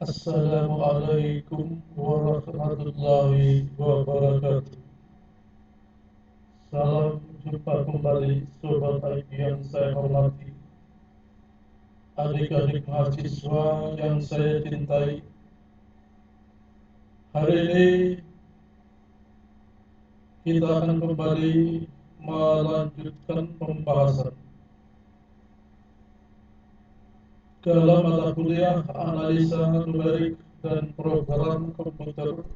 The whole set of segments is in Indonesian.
Assalamualaikum warahmatullahi wabarakatuh. Salam jumpa kembali Sobat IT yang saya hormati, adik-adik mahasiswa yang saya cintai. Hari ini kita akan kembali melanjutkan pembahasan dalam mata kuliah analisa numerik dan program komputer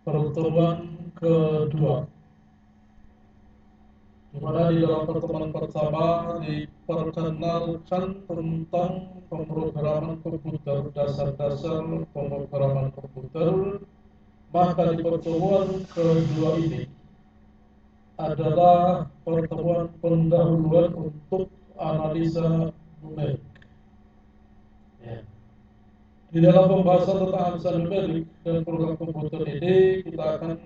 pertemuan kedua, di mana di dalam pertemuan pertama diperkenalkan tentang pemrograman komputer, dasar-dasar pemrograman komputer. Maka di pertemuan kedua ini adalah pertemuan pendahuluan untuk analisa numerik. Ya. Di dalam pembahasan tentang analisa numerik dan program komputer ini kita akan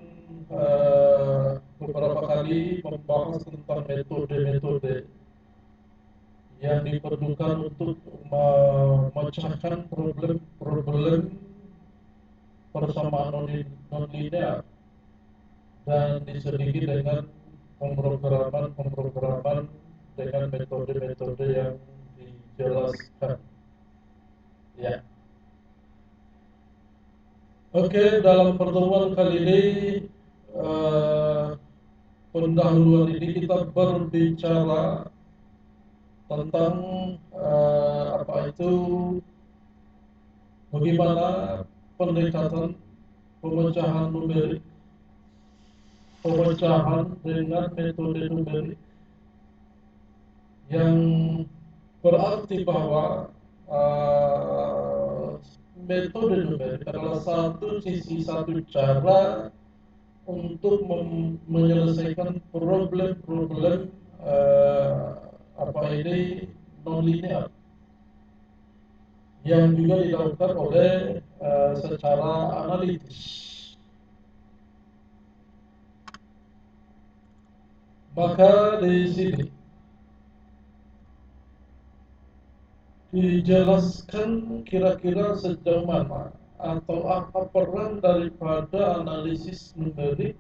beberapa kali membahas tentang metode-metode yang diperlukan untuk memecahkan problem-problem persamaan non-linear dan diselingi dengan pemrograman dengan metode-metode yang dijelaskan. Ya. Oke, dalam pertemuan kali ini pendahuluan ini kita berbicara tentang bagaimana pendekatan pemecahan numerik, pemecahan dengan metode numerik, yang berarti bahwa metode numerik adalah satu cara untuk menyelesaikan problem-problem non-linear yang juga dilakukan oleh secara analitis. Maka di sini dijelaskan kira-kira sejauh mana atau apa peran daripada analisis numerik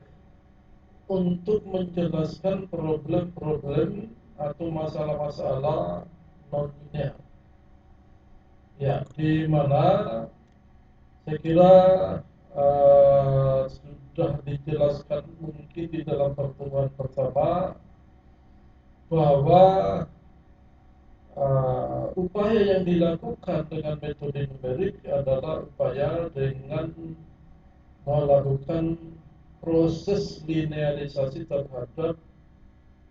untuk menjelaskan problem-problem atau masalah-masalah non-linear. Ya, di mana saya kira sudah dijelaskan mungkin di dalam pertemuan pertama bahwa upaya yang dilakukan dengan metode numerik adalah upaya dengan melakukan proses linearisasi terhadap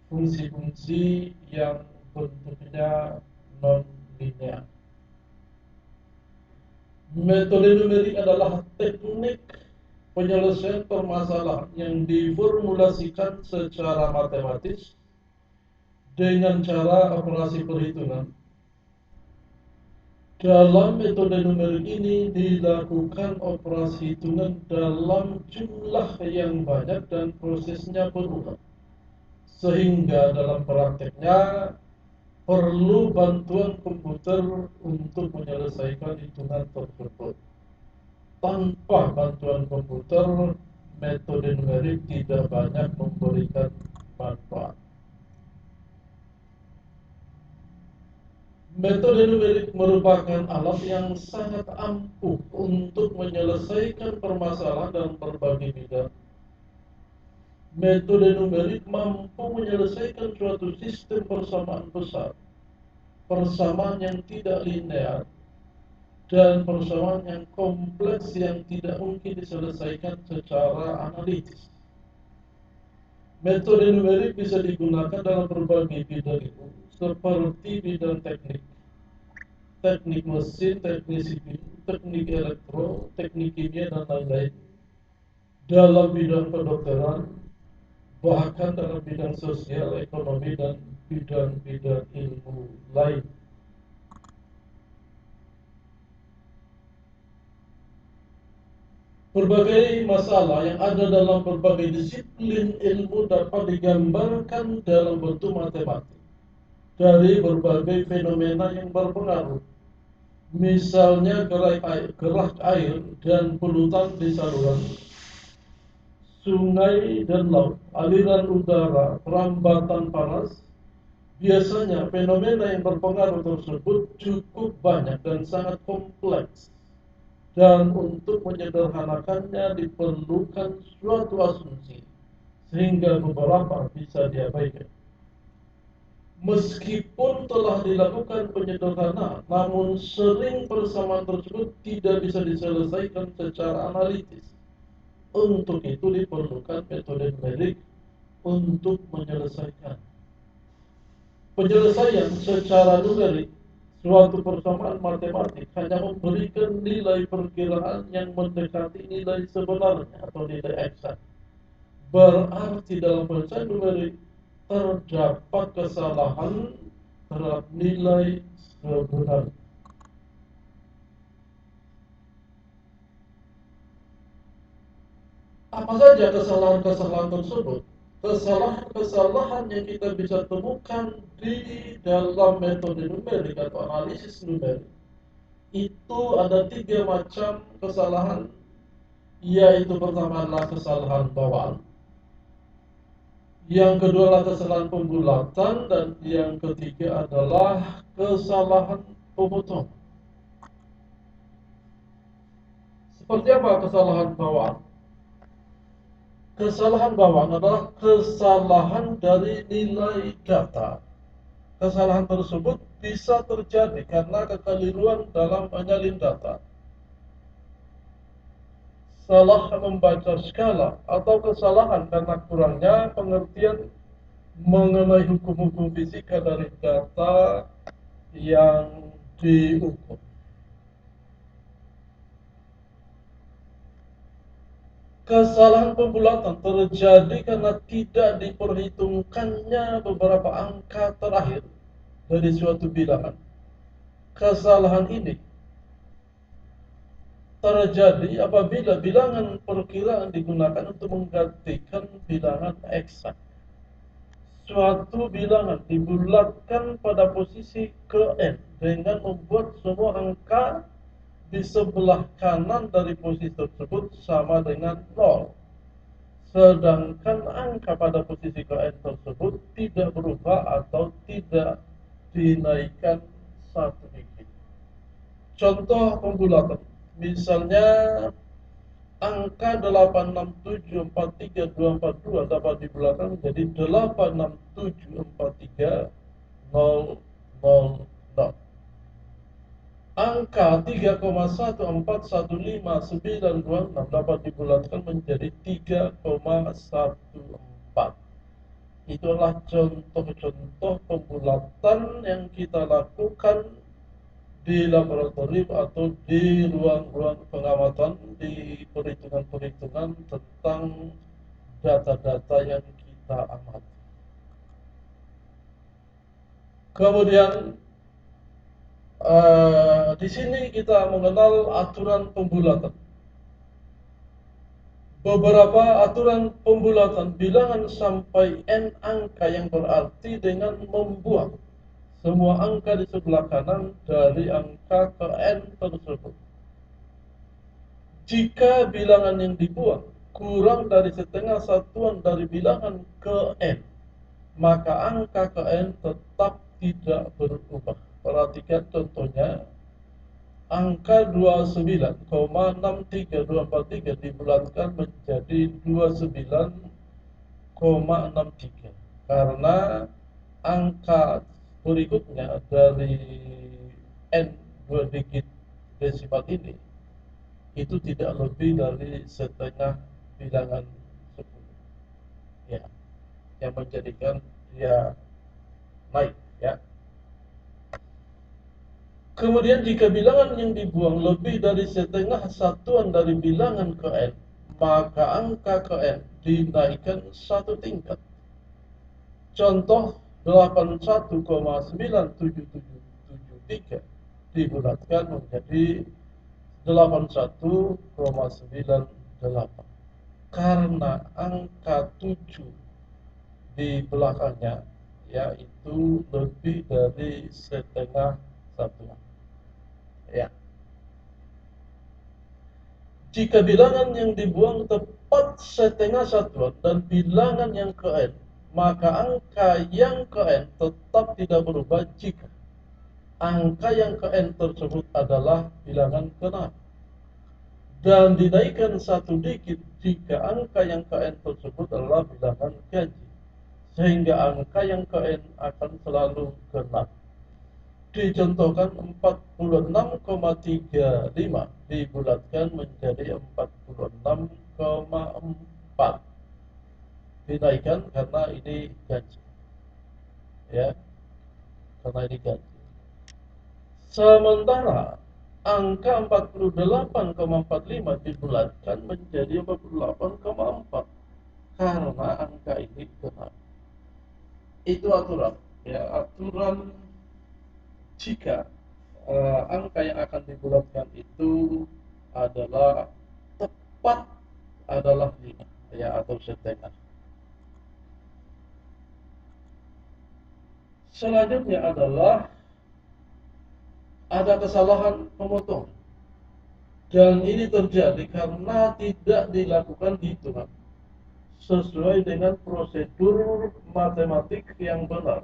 fungsi-fungsi yang bentuknya non-linear. Metode numerik adalah teknik penyelesaian permasalahan yang diformulasikan secara matematis dengan cara operasi perhitungan. Dalam metode numerik ini dilakukan operasi hitungan dalam jumlah yang banyak dan prosesnya berulang, sehingga dalam prakteknya perlu bantuan komputer untuk menyelesaikan hitungan tersebut. Tanpa bantuan komputer, metode numerik tidak banyak memberikan manfaat. Metode numerik merupakan alat yang sangat ampuh untuk menyelesaikan permasalahan dalam berbagai bidang. Metode numerik mampu menyelesaikan suatu sistem persamaan besar, persamaan yang tidak linear, dan persamaan yang kompleks yang tidak mungkin diselesaikan secara analitis. Metode numerik bisa digunakan dalam berbagai bidang ilmu, seperti bidang teknik, teknik mesin, teknik sipil, teknik elektro, teknik kimia, dan lain-lain. Dalam bidang kedokteran, bahkan dalam bidang sosial, ekonomi, dan bidang-bidang ilmu lain. Berbagai masalah yang ada dalam berbagai disiplin ilmu dapat digambarkan dalam bentuk matematik dari berbagai fenomena yang berpengaruh Misalnya gerak air dan polutan di saluran, sungai dan laut, aliran udara, perambatan panas. Biasanya fenomena yang berpengaruh tersebut cukup banyak dan sangat kompleks, dan untuk menyederhanakannya diperlukan suatu asumsi sehingga beberapa bisa diabaikan. Meskipun telah dilakukan penyederhanaan, namun sering persamaan tersebut tidak bisa diselesaikan secara analitis. Untuk itu diperlukan metode numerik untuk menyelesaikan. Penyelesaian secara numerik suatu persamaan matematik hanya memberikan nilai perkiraan yang mendekati nilai sebenarnya atau nilai eksak. Berarti dalam penyelesaian numerik terdapat kesalahan terhadap nilai sebenarnya. Apa saja kesalahan-kesalahan tersebut? Kesalahan-kesalahan yang kita bisa temukan di dalam metode numerik atau analisis numerik itu ada 3 macam kesalahan, yaitu pertama adalah kesalahan bawaan, yang kedua adalah kesalahan pembulatan, dan yang ketiga adalah kesalahan pemotong. Seperti apa kesalahan bawaan? Kesalahan bawaan adalah kesalahan dari nilai data. Kesalahan tersebut bisa terjadi karena kekeliruan dalam menyalin data, salah membaca skala, atau kesalahan karena kurangnya pengertian mengenai hukum-hukum fisika dari data yang diukur. Kesalahan pembulatan terjadi karena tidak diperhitungkannya beberapa angka terakhir dari suatu bilangan. Kesalahan ini terjadi apabila bilangan perkiraan digunakan untuk menggantikan bilangan eksak. Suatu bilangan dibulatkan pada posisi ke n dengan membuat semua angka di sebelah kanan dari posisi tersebut sama dengan 0. Sedangkan angka pada posisi ke n tersebut tidak berubah atau tidak dinaikkan satu digit. Contoh pembulatan, misalnya angka 8674322 dapat dibulatkan menjadi 8674300. Angka 3,1415926 dapat dibulatkan menjadi 3,14. Itulah contoh-contoh pembulatan yang kita lakukan di laboratorium atau di ruang-ruang pengamatan, di perhitungan-perhitungan tentang data-data yang kita amati. Kemudian di sini kita mengenal aturan pembulatan. Beberapa aturan pembulatan bilangan sampai n angka yang berarti dengan membuang semua angka di sebelah kanan dari angka ke n tersebut. Jika bilangan yang dibuang kurang dari setengah satuan dari bilangan ke n, maka angka ke n tetap tidak berubah. Perhatikan contohnya, angka 29,63243 dibulatkan menjadi 29,63 karena angka berikutnya dari n 2 digit desimal ini itu tidak lebih dari setengah bilangan 10, ya, yang menjadikan dia naik, ya. Kemudian jika bilangan yang dibuang lebih dari setengah satuan dari bilangan ke n, maka angka ke n dinaikkan satu tingkat. Contoh 81,9773 dibulatkan menjadi 81,98 karena angka 7 di belakangnya yaitu lebih dari setengah satuan. Ya. Jika bilangan yang dibuang tepat setengah satuan dan bilangan yang ke n, maka angka yang ke n tetap tidak berubah jika angka yang ke n tersebut adalah bilangan ke-6 dan dinaikkan satu digit jika angka yang ke n tersebut adalah bilangan ganjil, sehingga angka yang ke n akan selalu ke-6. Dicontohkan 46,35 dibulatkan menjadi 46,4, dinaikkan karena ini ganjil, ya, karena ini ganjil. Sementara angka 48,45 dibulatkan menjadi 48,4 karena angka ini genap. Itu aturan, ya, aturan jika angka yang akan dibulatkan itu adalah tepat adalah 5, ya, atau setengah. Selanjutnya adalah ada kesalahan pemotong, dan ini terjadi karena tidak dilakukan hitungan sesuai dengan prosedur matematik yang benar.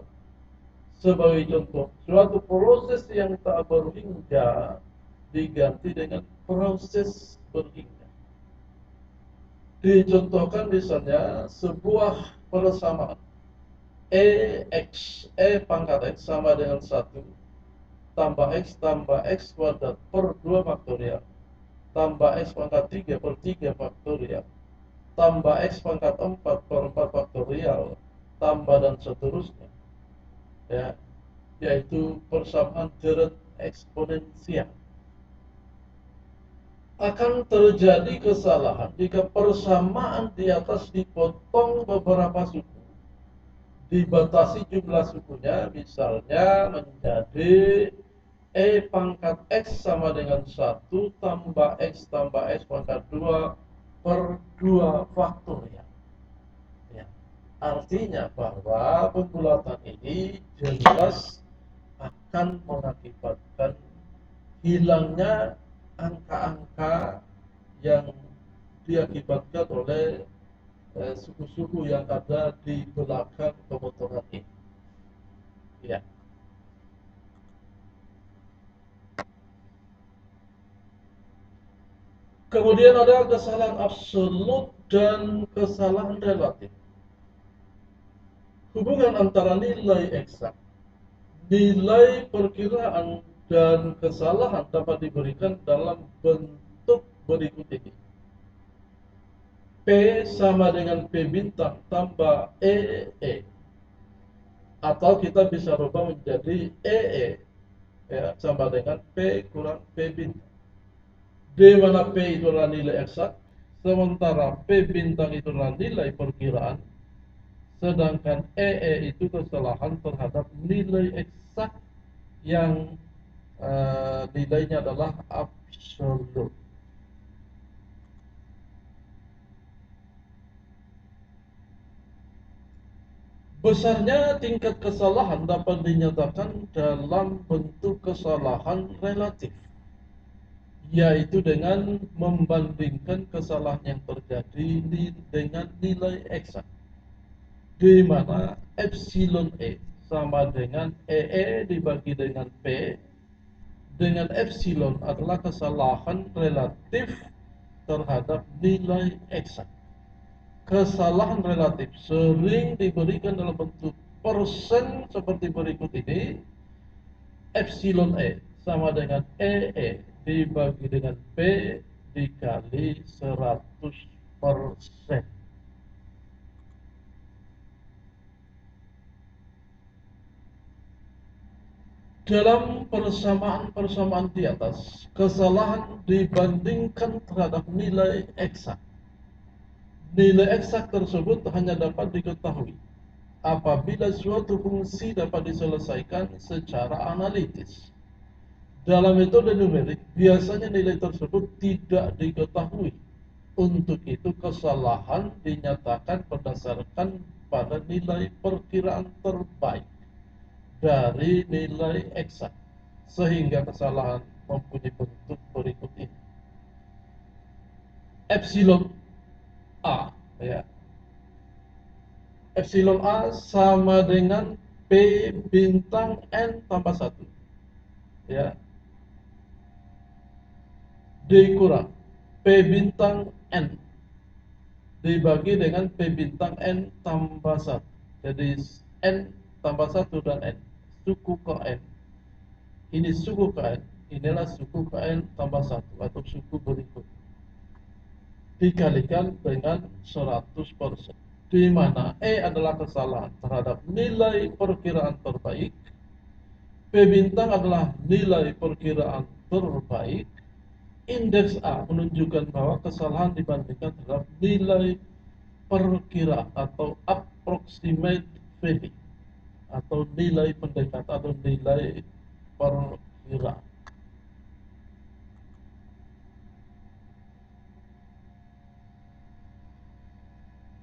Sebagai contoh, suatu proses yang tak berhingga diganti dengan proses berhingga. Dicontohkan misalnya sebuah persamaan E pangkat X sama dengan 1 tambah X kuadrat per 2 faktorial tambah X pangkat 3 per 3 faktorial tambah X pangkat 4 per 4 faktorial tambah dan seterusnya, ya, yaitu persamaan deret eksponensial. Akan terjadi kesalahan jika persamaan di atas dipotong beberapa suku, dibatasi jumlah sukunya, misalnya menjadi E pangkat X sama dengan 1 tambah X pangkat 2 per 2 faktorial, ya. Artinya bahwa pembulatan ini jelas akan mengakibatkan hilangnya angka-angka yang diakibatkan oleh suku-suku yang ada di belakang pemotongan ini, ya. Kemudian ada kesalahan absolut dan kesalahan relatif. Hubungan antara nilai eksak, nilai perkiraan, dan kesalahan dapat diberikan dalam bentuk berikut ini. P sama dengan P bintang tambah EE, atau kita bisa rubah menjadi EE, ya, sama dengan P kurang P bintang, di mana P itu adalah nilai eksak, sementara P bintang itu adalah nilai perkiraan, sedangkan EE itu kesalahan terhadap nilai eksak yang nilainya adalah absolut. Besarnya tingkat kesalahan dapat dinyatakan dalam bentuk kesalahan relatif, yaitu dengan membandingkan kesalahan yang terjadi dengan nilai eksak, di mana epsilon E sama dengan EE dibagi dengan P, dengan epsilon adalah kesalahan relatif terhadap nilai eksak. Kesalahan relatif sering diberikan dalam bentuk persen seperti berikut ini. Epsilon E sama dengan EE dibagi dengan P dikali 100%. Dalam persamaan-persamaan di atas, kesalahan dibandingkan terhadap nilai eksak. Nilai eksak tersebut hanya dapat diketahui apabila suatu fungsi dapat diselesaikan secara analitis. Dalam metode numerik, biasanya nilai tersebut tidak diketahui. Untuk itu, kesalahan dinyatakan berdasarkan pada nilai perkiraan terbaik dari nilai eksak, sehingga kesalahan mempunyai bentuk berikut ini. Epsilon A, ya. Epsilon A sama dengan P bintang N tambah 1, ya. D kurang P bintang N dibagi dengan P bintang N tambah 1. Jadi N tambah 1 dan N, suku ke N. Ini suku ke N, inilah suku ke N tambah 1 atau suku berikut. Dikalikan dengan 100%. Di mana E adalah kesalahan terhadap nilai perkiraan terbaik, P bintang adalah nilai perkiraan terbaik, indeks A menunjukkan bahwa kesalahan dibandingkan terhadap nilai perkiraan atau approximate value atau nilai pendekat atau nilai perkiraan.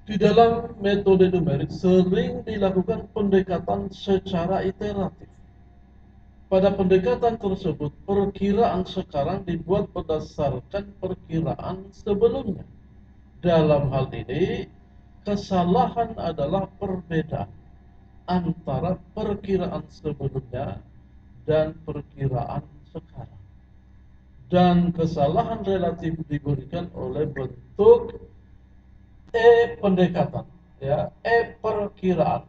Di dalam metode numerik sering dilakukan pendekatan secara iteratif. Pada pendekatan tersebut, perkiraan sekarang dibuat berdasarkan perkiraan sebelumnya. Dalam hal ini, kesalahan adalah perbedaan antara perkiraan sebelumnya dan perkiraan sekarang. Dan kesalahan relatif diberikan oleh bentuk E pendekatan, ya, E perkiraan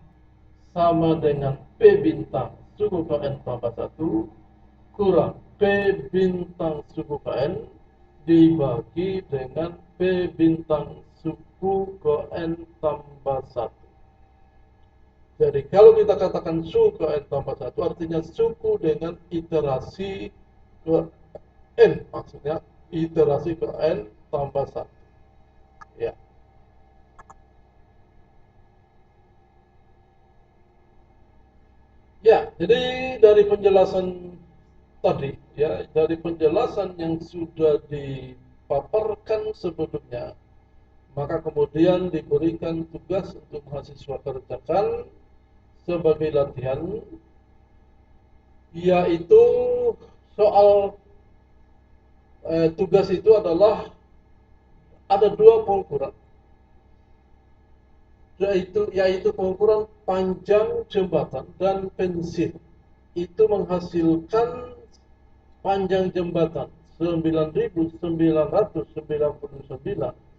sama dengan P bintang suku KN tambah 1 kurang P bintang suku KN dibagi dengan P bintang suku KN tambah 1. Jadi kalau kita katakan suku KN tambah 1 artinya suku dengan iterasi ke N, maksudnya iterasi ke N tambah 1. Ya. Ya, jadi dari penjelasan tadi, ya, dari penjelasan yang sudah dipaparkan sebelumnya, maka kemudian diberikan tugas untuk mahasiswa kerjakan sebagai latihan, yaitu soal tugas itu adalah ada dua pengukuran, yaitu pengukuran panjang jembatan dan pensil. Itu menghasilkan panjang jembatan 9.999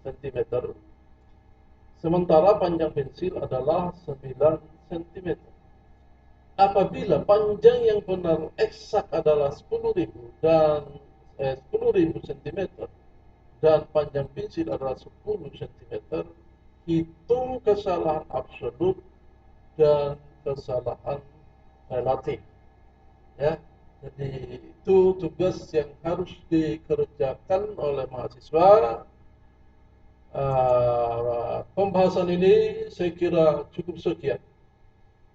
cm, sementara panjang pensil adalah 9 cm. Apabila panjang yang benar eksak adalah 10.000 dan 10.000 cm dan panjang pensil adalah 10 cm, hitung kesalahan absolut dan kesalahan relatif. Ya, jadi itu tugas yang harus dikerjakan oleh mahasiswa. Pembahasan ini saya kira cukup sekian.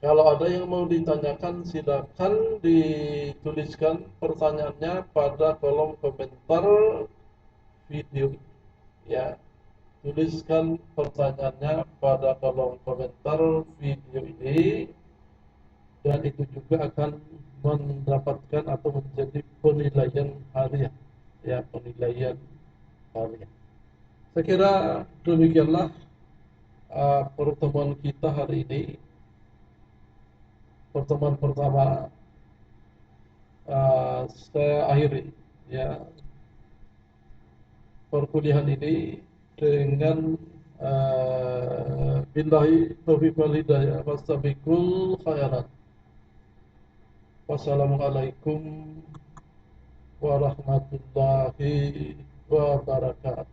Kalau ada yang mau ditanyakan, silakan dituliskan pertanyaannya pada kolom komentar video. Ya, tuliskan pertanyaannya pada kolom komentar video ini, dan itu juga akan mendapatkan atau menjadi penilaian harian, ya, penilaian harian. Saya kira demikianlah pertemuan kita hari ini. Pertemuan pertama saya akhiri, ya, perkuliahan ini dengan billahi taufiq wal hidayah, wastabiqul khairat. Wassalamualaikum warahmatullahi wabarakatuh.